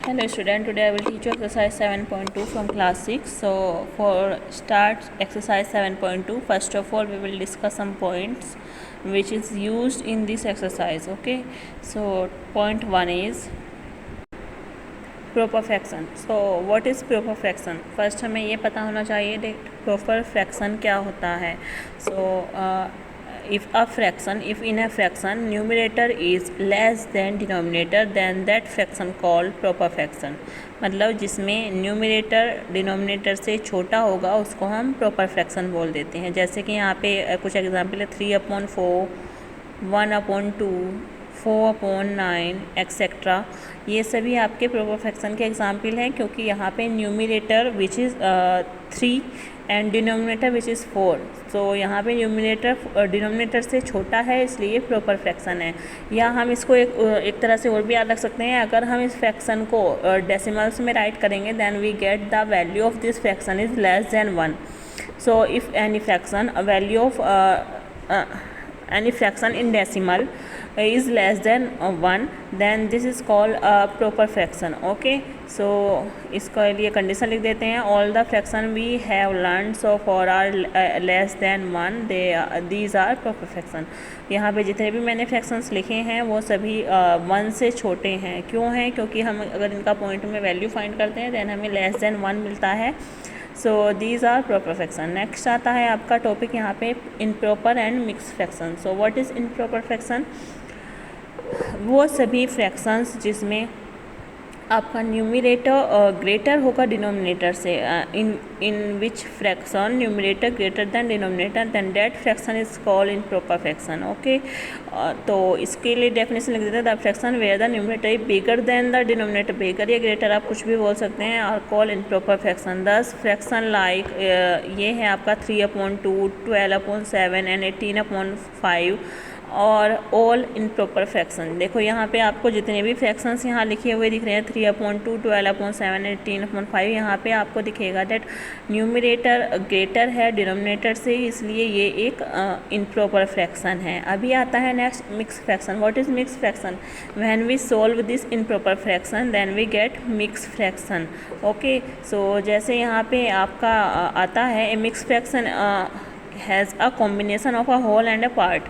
Hello student, today I will teach you exercise 7.2 from class 6. So for start exercise 7.2, first of all we will discuss some points which is used in this exercise. Okay, so point 1 is proper fraction. So what is proper fraction? First हमें ये पता होना चाहिए that proper fraction क्या होता है. So if in a fraction numerator is less than denominator, then that fraction called proper fraction. मतलब जिसमें न्यूमरेटर डिनोमिनेटर से छोटा होगा उसको हम प्रॉपर फ्रैक्शन बोल देते हैं. जैसे कि यहाँ पे कुछ एग्जांपल है 3/4, 1/2, 4/9 एक्सेट्रा. ये सभी आपके प्रॉपर फ्रैक्शन के एग्जांपल हैं क्योंकि यहाँ पे numerator which is 3 and denominator which is 4. तो यहाँ पे न्यूमरेटर डिनोमिनेटर से छोटा है इसलिए प्रॉपर फ्रैक्शन है. या हम इसको एक तरह से और भी याद रख सकते हैं. अगर हम इस फ्रैक्शन को डेसिमल्स में राइट करेंगे then we get the value of this fraction is less than 1. So if any fraction value of any fraction in decimal is less than 1, then this is called a proper fraction. Okay, so इसका लिए condition लिख देते हैं. all the fraction we have learned so far are less than 1, these are proper fraction. यहाँ पे जितने भी मैंने फ्रैक्शंस लिखे हैं वो सभी 1 से छोटे हैं. क्यों हैं? क्योंकि हम अगर इनका पॉइंट में वैल्यू फाइंड करते हैं दैन हमें लेस देन 1 मिलता है. So these are proper fraction. Next आता है आपका टॉपिक यहाँ पे improper and mix fraction. So what is improper fraction? वो सभी फ्रैक्शंस जिसमें आपका न्यूमरेटर ग्रेटर होगा डिनोमिनेटर से. In which fraction numerator greater than denominator than that fraction is called improper fraction. Okay, तो इसके लिए डेफिनेशन लिख देते हैं. The fraction where the numerator is bigger than the denominator, bigger या greater आप कुछ भी बोल सकते हैं, are call improper fraction. Thus fraction like ये है आपका 3/2, 12/7 एंड 18/5 और ऑल इन प्रॉपर फ्रैक्शन. देखो यहाँ पे आपको जितने भी फ्रैक्शंस यहाँ लिखे हुए दिख रहे हैं 3/2, 12/7, 18/5, यहाँ पे आपको दिखेगा डेट न्यूमरेटर ग्रेटर है डिनोमिनेटर से, इसलिए ये एक इनप्रॉपर फ्रैक्शन है. अभी आता है next mix fraction. What is mix fraction? When we solve this improper fraction then we get mix fraction. Okay, so जैसे यहाँ पे आपका आता है a mix fraction has a combination of a whole and a part.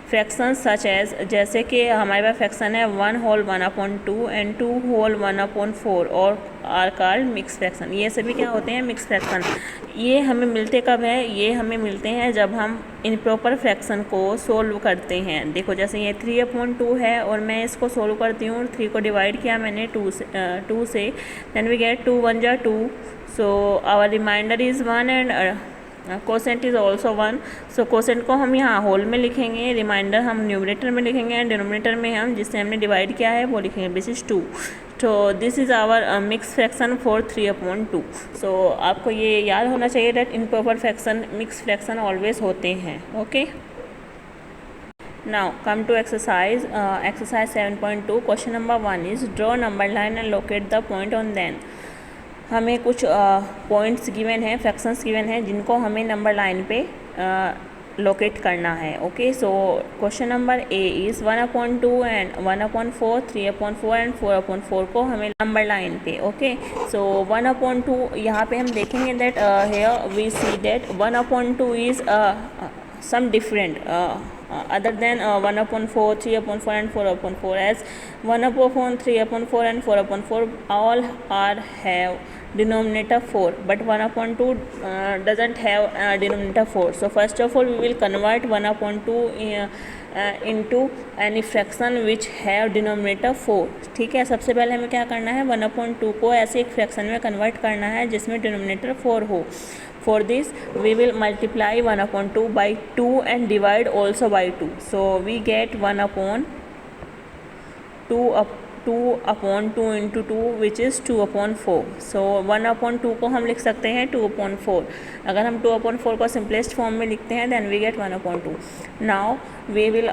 Fraction such as, जैसे कि हमारे पास fraction है 1 होल 1/2 एंड 2 होल 1/4 और आर कॉल्ड मिक्स फ्रैक्शन. ये सभी क्या होते हैं? Mix fraction. ये हमें मिलते कब है? ये हमें मिलते हैं जब हम इनप्रॉपर फ्रैक्शन को सोल्व करते हैं. देखो जैसे ये 3/2 है और मैं इसको सोल्व करती हूँ. 3 को डिवाइड किया मैंने 2 से देन वी गेट 2 1 जा 2. So our remainder is 1 and quotient is also 1. So quotient को हम यहाँ होल में लिखेंगे, रिमाइंडर हम न्यूमरेटर में लिखेंगे एंड डिनोमिनेटर में हम जिससे हमने डिवाइड किया है वो लिखेंगे. This is 2. तो this is our mix fraction for 3/2. So आपको ये याद होना चाहिए that improper fraction mix fraction always होते हैं. Okay, now come to exercise 7.2. Question number 1 is draw number line and locate the point on then. हमें कुछ पॉइंट्स गिवन हैं, फ्रैक्शंस गिवन हैं जिनको हमें नंबर लाइन पे लोकेट करना है. Okay, so question number A is 1/2 and 1/4, 3/4 and 4/4 को हमें नंबर लाइन पे. ओके, सो 1/2 यहाँ पे हम देखेंगे that here we see that 1/2 is some different other than 1/4, 3/4 and 4/4, as 1/4, 3/4 and 4/4 all are have denominator 4, but 1/2 doesn't have denominator 4. So first of all we will convert 1/2 into any fraction which have denominator 4. ठीक है, सबसे पहले हमें क्या करना है? 1/2 को ऐसे एक फ्रैक्शन में कन्वर्ट करना है जिसमें डिनोमिनेटर 4 हो. For this we will multiply 1/2 by 2 and divide also by 2. So we get 2/2 into 2 which is 2/4. So 1/2 को हम लिख सकते हैं 2/4. अगर हम 2/4 को simplest form में लिखते हैं then we get 1/2. Now we will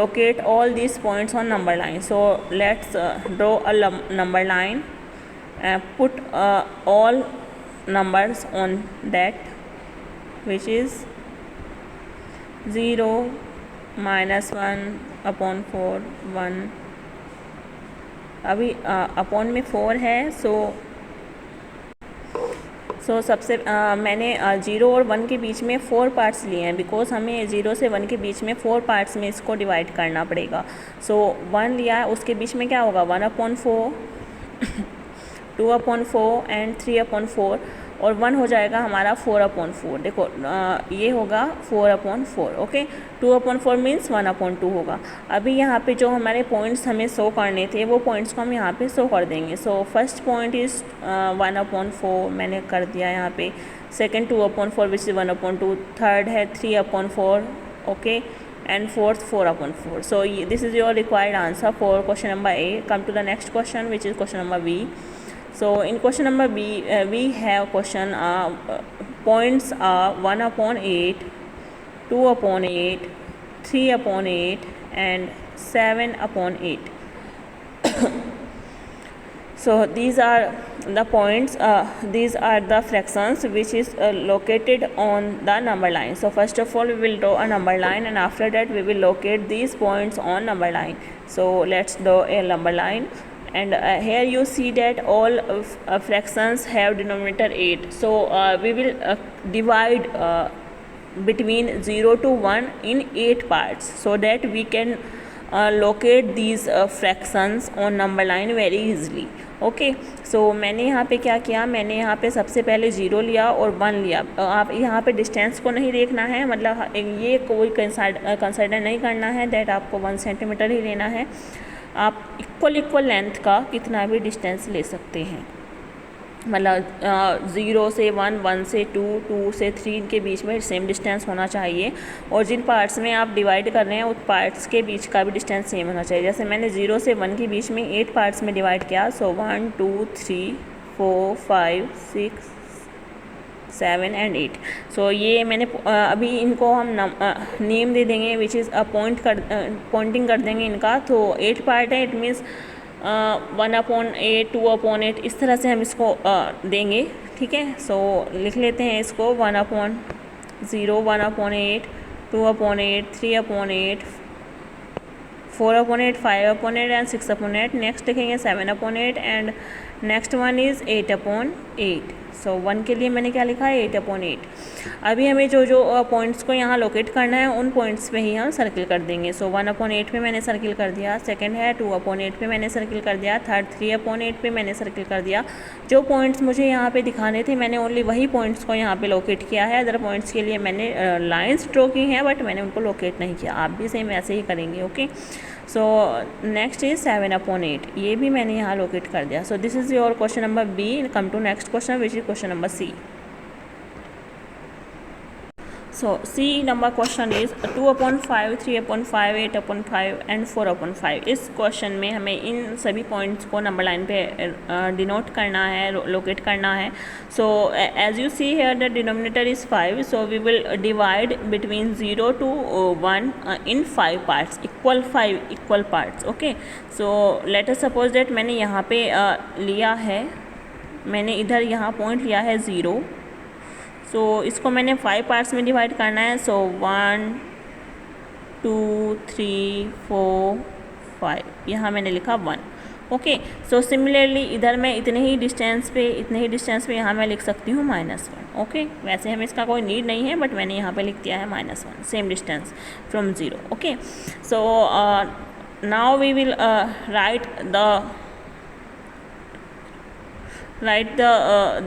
locate all these points on number line. So let's draw a number line. Put all numbers on that which is 0, -1/4, 1, अभी अपॉन में 4 है। सो सबसे मैंने 0 और 1 के बीच में 4 पार्ट्स लिए हैं, बिकॉज हमें 0 से 1 के बीच में 4 पार्ट्स में इसको डिवाइड करना पड़ेगा। सो 1 लिया, उसके बीच में क्या होगा 1/4 2/4 एंड 3/4 और 1 हो जाएगा हमारा 4/4। देखो ये होगा 4/4। ओके, 2/4 मीन्स 1/2 होगा। अभी यहाँ पे जो हमारे पॉइंट्स हमें शो करने थे वो पॉइंट्स को हम यहाँ पे शो कर देंगे। सो फर्स्ट पॉइंट इज़ 1/4 मैंने कर दिया यहाँ पे, सेकेंड 2/4 विच इज़ 1/2, थर्ड है 3/4, okay, and fourth 4/4. So this is your required answer for question number A. Come to the next question, which is question number B. So in question number B, we have question points are 1/8, 2/8, 3/8 and 7/8. So these are the points, these are the fractions which is located on the number line. So first of all we will draw a number line, and after that we will locate these points on number line. So let's draw a number line, and here you see that all fractions have denominator 8. So we will divide between 0 to 1 in 8 parts, so that we can locate these fractions on number line very easily. Okay, so मैंने यहाँ पे क्या किया, मैंने यहाँ पे सबसे पहले 0 लिया और 1 लिया। आप यहाँ पे डिस्टेंस को नहीं देखना है, मतलब ये कोई कंसिडर नहीं करना है दैट आपको 1 सेंटीमीटर ही लेना है। आप इक्वल लेंथ का कितना भी डिस्टेंस ले सकते हैं, मतलब 0 से 1, 1 से 2, 2 से 3 के बीच में सेम डिस्टेंस होना चाहिए, और जिन पार्ट्स में आप डिवाइड कर रहे हैं उस पार्ट्स के बीच का भी डिस्टेंस सेम होना चाहिए। जैसे मैंने 0 से 1 के बीच में 8 पार्ट्स में डिवाइड किया, सो 1 2 3 4 5 6 7 एंड 8। सो ये मैंने अभी इनको हम नेम दे देंगे, विच इज़ पॉइंटिंग कर देंगे इनका। तो 8 पार्ट है, इट मीन्स 1/8, 2/8, इस तरह से हम इसको देंगे, ठीक है। सो लिख लेते हैं इसको 1/0, 1/8, 2/8, 3/8, 4/8, 5/8 एंड 6/8। नेक्स्ट लिखेंगे 7/8 एंड नेक्स्ट वन इज़ 8/8। सो 1 के लिए मैंने क्या लिखा है 8/8। अभी हमें जो पॉइंट्स को यहाँ लोकेट करना है उन पॉइंट्स पे ही हम सर्किल कर देंगे। सो 1/8 पे मैंने सर्किल कर दिया, सेकंड है 2/8 पे मैंने सर्किल कर दिया, थर्ड 3/8 पे मैंने सर्किल कर दिया। जो पॉइंट्स मुझे यहाँ पे दिखाने थे मैंने ओनली वही पॉइंट्स को यहाँ पे लोकेट किया है। अदर पॉइंट्स के लिए मैंने लाइन्स ड्रॉ की हैं, बट मैंने उनको लोकेट नहीं किया। आप भी सेम ऐसे ही करेंगे, ओके। सो नेक्स्ट इज 7/8, ये भी मैंने यहाँ लोकेट कर दिया। So this is your question number B. Come to next question which is question number C. So C number question is 2/5, 3/5, 8/5 and 4/5। इस क्वेश्चन में हमें इन सभी पॉइंट्स को नंबर लाइन पे डिनोट करना है, लोकेट करना है। So as you see here the denominator is 5, so we will divide between 0 to 1 in 5 parts, equal parts, okay. So let us suppose that मैंने यहाँ पे लिया है, मैंने इधर यहाँ पॉइंट लिया है 0। सो इसको मैंने 5 पार्ट्स में डिवाइड करना है। सो 1 2 3 4 5, यहाँ मैंने लिखा 1, ओके। सो सिमिलरली इधर मैं इतने ही डिस्टेंस पे यहाँ मैं लिख सकती हूँ -1, ओके। वैसे हमें इसका कोई नीड नहीं है, बट मैंने यहाँ पे लिख दिया है -1, same distance from 0, okay. So now we will write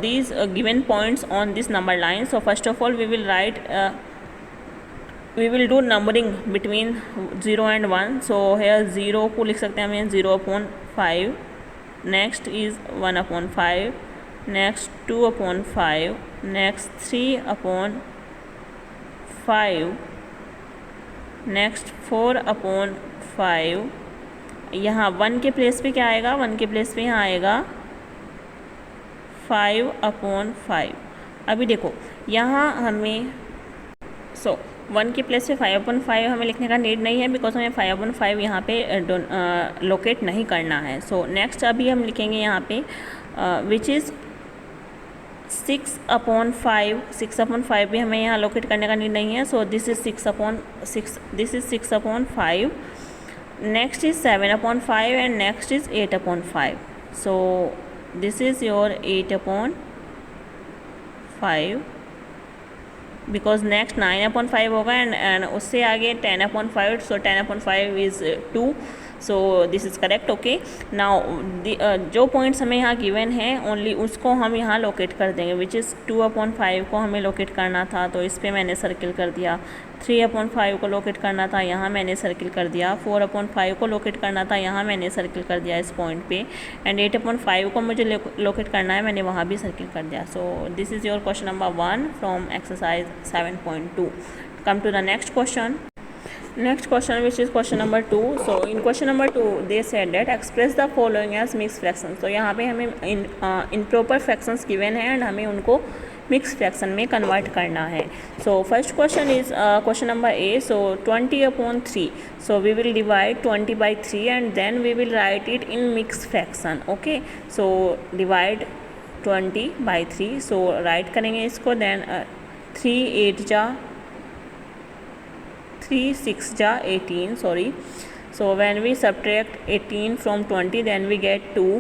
these given points on this number line. So first of all we will do numbering between 0 and 1. So here 0 को लिख सकते हैं हमें 0/5, next is 1/5, next 2/5, next 3/5, next 4/5। यहाँ 1 के place पे क्या आएगा, 1 के प्लेस पे यहाँ आएगा 5/5। अभी देखो यहाँ हमें 1 के प्लेस पे 5/5 हमें लिखने का नीड नहीं है, बिकॉज हमें 5/5 यहाँ पे लोकेट नहीं करना है। सो नेक्स्ट अभी हम लिखेंगे यहाँ पे विच इज़ 6/5। 6/5 भी हमें यहाँ लोकेट करने का नीड नहीं है। सो this is 6/6, this is 6/5। next is 7/5 and next is 8/5. So this is your 8/5 because next 9/5 होगा and उससे आगे 10/5. So 10/5 is 2. So this is correct. Okay, now जो पॉइंट्स हमें यहाँ गिवन है ओनली उसको हम यहाँ लोकेट कर देंगे, विच इज़ 2/5 को हमें लोकेट करना था तो इस पर मैंने सर्किल कर दिया. 3/5 को लोकेट करना था, यहाँ मैंने सर्किल कर दिया. 4/5 को लोकेट करना था, यहाँ मैंने सर्किल कर दिया इस पॉइंट पे. एंड 8/5 को मुझे लोकेट करना है, मैंने वहाँ भी सर्किल कर दिया. So this is your question number 1 from exercise 7.2. Come to the next question. Next question, which is question number 2. So in question number 2 they said that express the following as mixed fractions. तो यहाँ पे हमें improper fractions given है and हमें उनको mixed fraction में convert करना है. So first question is question number A. So 20/3. So we will divide 20 by 3 and then we will write it in mixed fraction. Okay, so divide 20 by 3. So write करेंगे इसको, then 3 8 जा 3 6 ja 18, sorry. So when we subtract 18 from 20 then we get 2.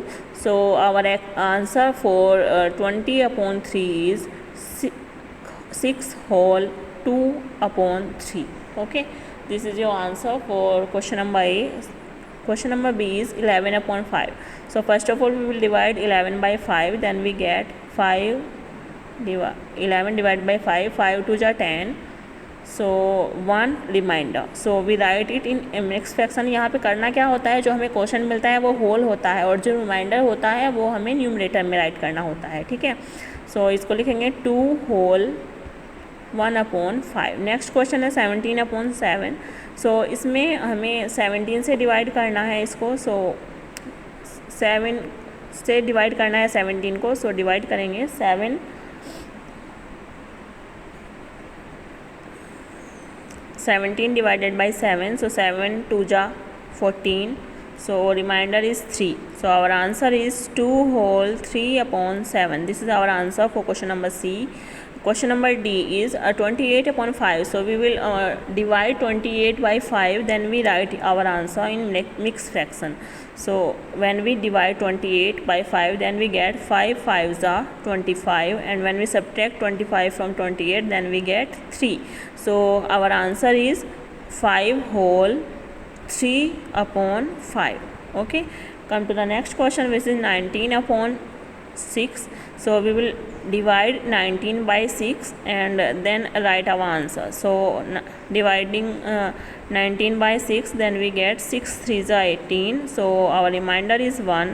So our answer for 20/3 is 6 whole 2/3. Okay, this is your answer for question number A. Question number B is 11/5. So first of all we will divide 11 by 5, then we get 11 divided by 5, 5 2 ja 10. So 1 remainder. So we write it in mix fraction. यहाँ पे करना क्या होता है, जो हमें question मिलता है वो होल होता है और जो रिमाइंडर होता है वो हमें न्यूमरेटर में राइट करना होता है. ठीक है, सो इसको लिखेंगे 2 whole 1/5. नेक्स्ट क्वेश्चन है 17/7. सो इसमें हमें 17 से डिवाइड करना है इसको. सो 7 से डिवाइड करना है 17 को. सो डिवाइड करेंगे 17 divided by 7. So 7 2 ja 14. So remainder is 3. So our answer is 2 whole 3/7. This is our answer for question number C. Question number D is 28/5. So we will divide 28 by 5, then we write our answer in mixed fraction. So when we divide 28 by 5 then we get 5 5s are 25, and when we subtract 25 from 28 then we get 3. So our answer is 5 whole 3/5. Okay, come to the next question, which is 19/6. So we will divide 19 by 6 and then write our answer. So dividing 19 by 6, then we get 6 3s are 18. So our remainder is 1.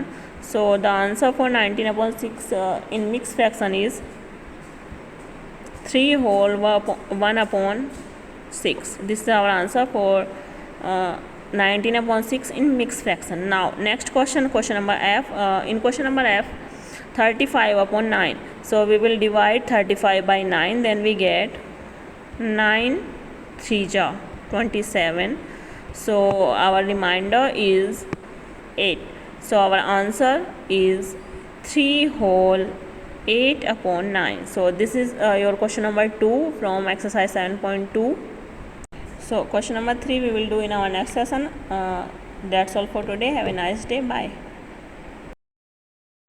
So the answer for 19/6 in mixed fraction is 3 whole 1/6. This is our answer for 19/6 in mixed fraction. Now next question, question number F. In question number F, 35/9. So we will divide 35 by 9, then we get 9 3 ja 27. So our remainder is 8. So our answer is 3 whole 8/9. So this is your question number 2 from exercise 7.2. So question number 3 we will do in our next session. That's all for today. Have a nice day. Bye.